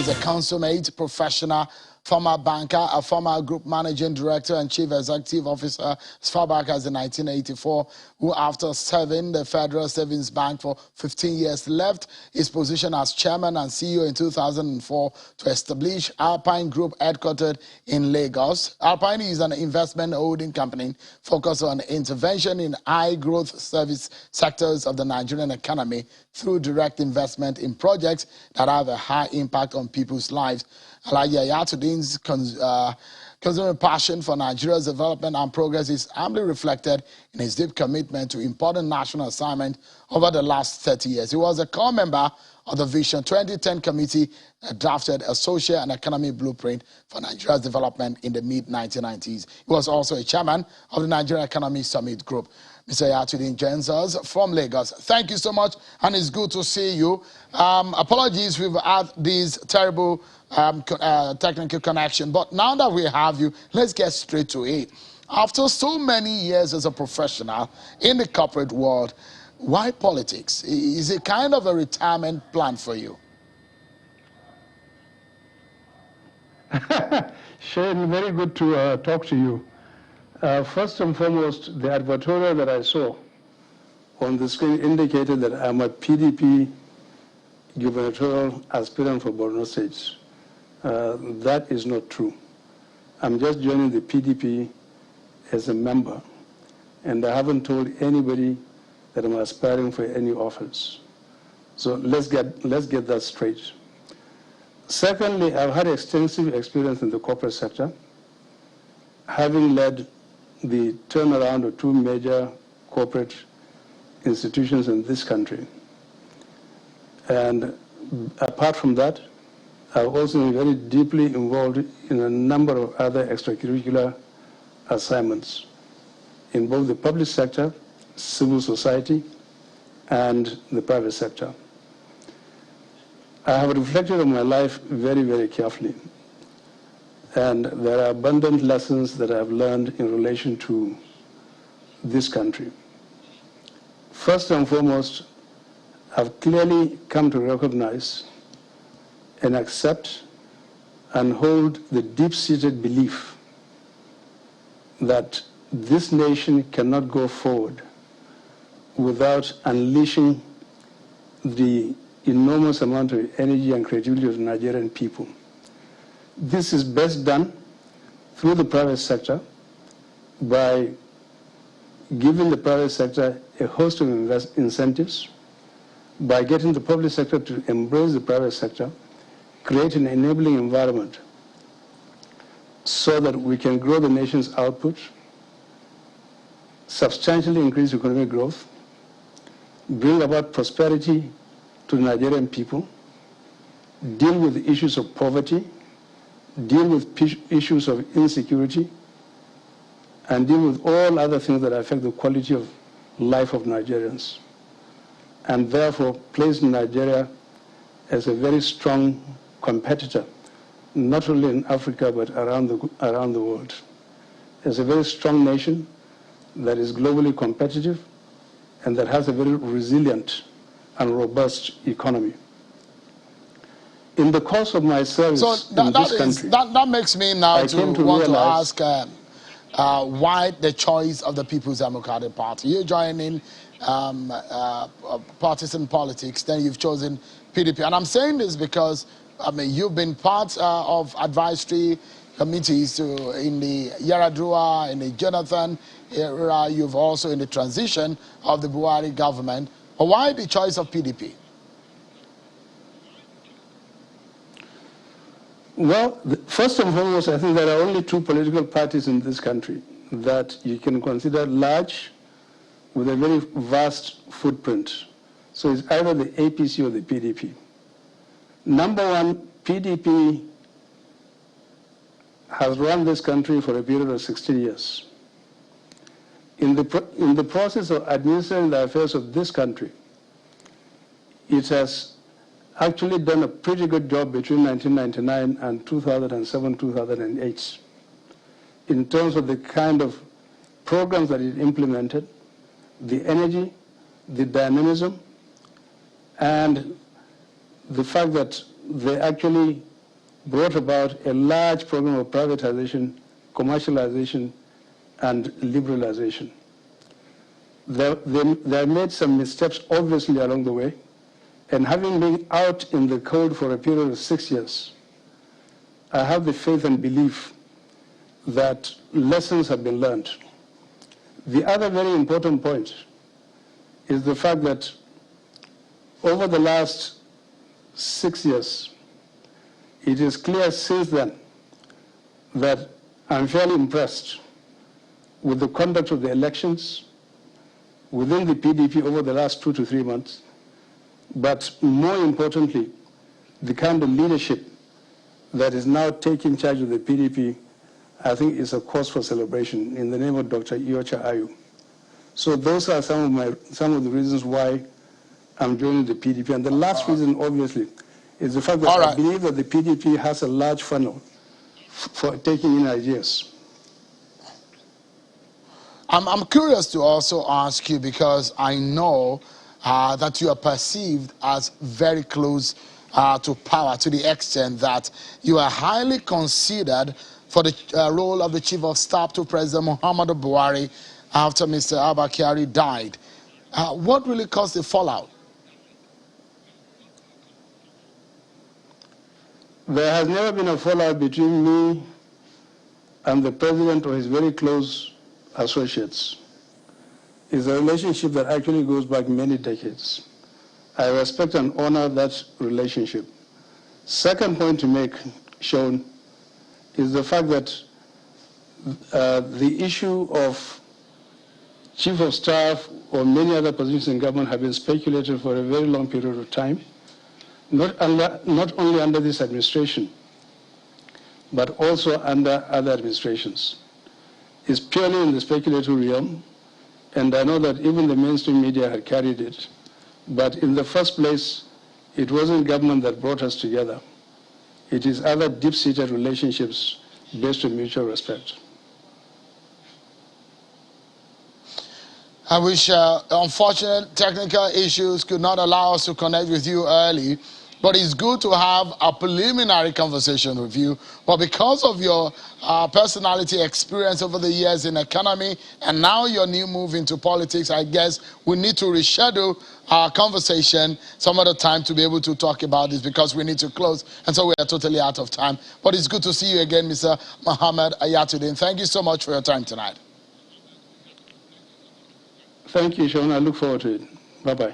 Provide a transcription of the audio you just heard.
is a consummate professional, former banker, a former group managing director and chief executive officer as far back as in 1984, who after serving the Federal Savings Bank for 15 years left his position as chairman and CEO in 2004 to establish Alpine Group headquartered in Lagos. Alpine is an investment holding company focused on intervention in high-growth service sectors of the Nigerian economy through direct investment in projects that have a high impact on people's lives. Hayatudeen's consumer passion for Nigeria's development and progress is amply reflected in his deep commitment to important national assignment over the last 30 years. He was a core member of the Vision 2010 committee that drafted a social and economic blueprint for Nigeria's development in the mid-1990s. He was also a chairman of the Nigeria Economy Summit Group. Mr. Hayatudeen joins us from Lagos. Thank you so much, and it's good to see you. Apologies, we've had these terrible technical connection, but now that we have you, let's get straight to it. After so many years as a professional in the corporate world, why politics? Is it kind of a retirement plan for you? Shane, very good to talk to you. First and foremost, the advertorial that I saw on the screen indicated that I'm a PDP gubernatorial aspirant for Borno State. That is not true. I'm just joining the PDP as a member, and I haven't told anybody that I'm aspiring for any office. So let's get that straight. Secondly, I've had extensive experience in the corporate sector, having led the turnaround of two major corporate institutions in this country. And apart from that, I've also been very deeply involved in a number of other extracurricular assignments in both the public sector, civil society, and the private sector. I have reflected on my life very, very carefully. And there are abundant lessons that I've learned in relation to this country. First and foremost, I've clearly come to recognize and accept and hold the deep-seated belief that this nation cannot go forward without unleashing the enormous amount of energy and creativity of the Nigerian people. This is best done through the private sector by giving the private sector a host of incentives, by getting the public sector to embrace the private sector, create an enabling environment so that we can grow the nation's output, substantially increase economic growth, bring about prosperity to the Nigerian people, deal with the issues of poverty, deal with issues of insecurity, and deal with all other things that affect the quality of life of Nigerians, and therefore place Nigeria as a very strong competitor, not only in Africa but around the world, as a very strong nation that is globally competitive and that has a very resilient and robust economy. In the course of my service in this country, that makes me now to ask why the choice of the People's Democratic Party? You're joining partisan politics, then you've chosen PDP. And I'm saying this because, I mean, you've been part of advisory committees in the Yaradua, in the Jonathan era. You've also in the transition of the Buhari government. But why the choice of PDP? Well, first and foremost, I think there are only two political parties in this country that you can consider large with a very vast footprint. So it's either the APC or the PDP. Number one, PDP has run this country for a period of 16 years. In the process of administering the affairs of this country, it has actually done a pretty good job between 1999 and 2007, 2008 in terms of the kind of programs that it implemented, the energy, the dynamism, and the fact that they actually brought about a large program of privatization, commercialization, and liberalization. They made some missteps, obviously, along the way, and having been out in the cold for a period of 6 years, I have the faith and belief that lessons have been learned. The other very important point is the fact that over the last 6 years, it is clear since then that I'm fairly impressed with the conduct of the elections within the PDP over the last 2 to 3 months, but more importantly, the kind of leadership that is now taking charge of the PDP, I think is a cause for celebration in the name of Dr. Iocha Ayu. So those are some of the reasons why I'm joining the PDP. And the last reason, obviously, is the fact that I believe that the PDP has a large funnel for taking in ideas. I'm curious to also ask you, because I know that you are perceived as very close to power, to the extent that you are highly considered for the role of the Chief of Staff to President Muhammad Buhari after Mr. Abba Kyari died. What really caused the fallout? There has never been a fallout between me and the president or his very close associates. It's a relationship that actually goes back many decades. I respect and honor that relationship. Second point to make, Sean, is the fact that the issue of chief of staff or many other positions in government have been speculated for a very long period of time, not only under this administration, but also under other administrations. It's purely in the speculative realm, and I know that even the mainstream media had carried it. But in the first place, it wasn't government that brought us together. It is other deep-seated relationships based on mutual respect. I wish unfortunate technical issues could not allow us to connect with you early, but it's good to have a preliminary conversation with you. But because of your personality experience over the years in economy and now your new move into politics, I guess we need to reschedule our conversation some other time to be able to talk about this, because we need to close, and so we are totally out of time. But it's good to see you again, Mr. Mohammed Hayatudeen. Thank you so much for your time tonight. Thank you, Sean. I look forward to it. Bye-bye.